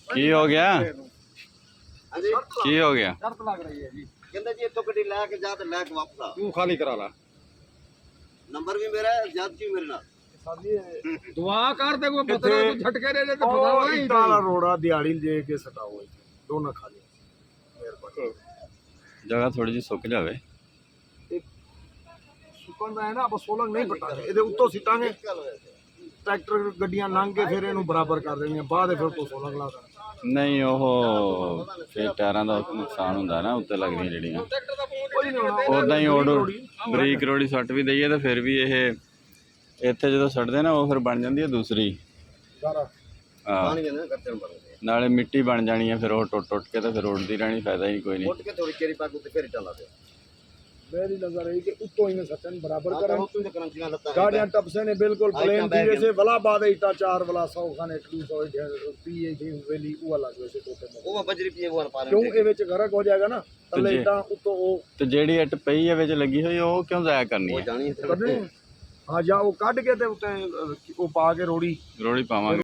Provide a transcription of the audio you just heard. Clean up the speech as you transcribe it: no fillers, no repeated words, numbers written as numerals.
की हो गया की हो गया? शर्त लग रही है जी। कहते जी इतों गड्डी लैके जा तो लैके वापस आ। तू खाली करा ला। नंबर भी मेरा है, ज्यादती मेरे नाल। दुआ कर दे कोई पता तू झटके दे तो पता नहीं इतना वाला रोड़ा दिहाड़ी ले के सटाओ दोनों खाली मेहरबानी जगह थोड़ी जी सुक जावे सुकन है ना अब सोलंग नहीं पटांगे ਇਹਦੇ ਉੱਤੋਂ ਸਿੱਟਾਂਗੇ ਟਰੈਕਟਰ ਗੱਡੀਆਂ ਲੰਘ ਕੇ ਫਿਰ ਇਹਨੂੰ ਬਰਾਬਰ ਕਰ ਦੇਣੀਆਂ ਬਾਅਦ ਫਿਰ ਤੋਂ ਸੋਲੰਗ ਲਾ ਦੇਣਾ नहीं ओह फिर टायरां दा नुकसान हुंदा ना उत्ते लगदियां ਜਿਹੜੀਆਂ ਕੋਈ ਨਹੀਂ ਹੋਣਾ ਉਦਾਂ ਹੀ ਆਰਡਰ ਬਰੀਕ ਰੋੜੀ ਸੱਟ ਵੀ ਦਈਏ ਤਾਂ ਫਿਰ ਵੀ ਇਹ ਇੱਥੇ ਜਦੋਂ ਸੱਟਦੇ ਨਾ ਉਹ ਫਿਰ ਬਣ ਜਾਂਦੀ ਹੈ ਦੂਸਰੀ ਸਾਰਾ ਹਾਂ पानी के ना करते हैं बंद। ਨਾਲੇ ਮਿੱਟੀ ਬਣ ਜਾਣੀ ਹੈ ਫਿਰ ਉਹ ਟੁੱਟ ਕੇ ਤਾਂ ਫਿਰ ਉੜਦੀ ਰਹਿਣੀ ਫਾਇਦਾ ही कोई नहीं उठ के थोड़ी केरी पाक उते फिर चला दे। मेरी नजर है कि उत्तों ही सचन बराबर करें तू तो करंचियां लता है। गाड़ियां टपसे ने बिल्कुल प्लेन धीरे से वला बाद इटा 4 वला 100 खाने 200 पीए जी वेली वो अलग वैसे टोटे में वो बजरी पिए वो पा क्यों रहे ਇਹ ਵਿੱਚ ਗਰਕ ਹੋ ਜਾਏਗਾ ਨਾ ਥੱਲੇ ਇਟਾਂ ਉੱਤੋਂ ਉਹ ਤੇ ਜਿਹੜੀ ਇੱਟ ਪਈ ਹੈ ਵਿੱਚ ਲੱਗੀ ਹੋਈ ਉਹ ਕਿਉਂ ਜ਼ਾਇਆ ਕਰਨੀ वो ਹੈ? जानी है। ਕੱਢਣੇ ਹਾਂ ਜਾਂ ਉਹ ਕੱਢ ਕੇ ਤੇ ਉੱਤੇ ਉਹ ਪਾ ਕੇ ਰੋੜੀ ਰੋੜੀ ਪਾਵਾਂਗੇ।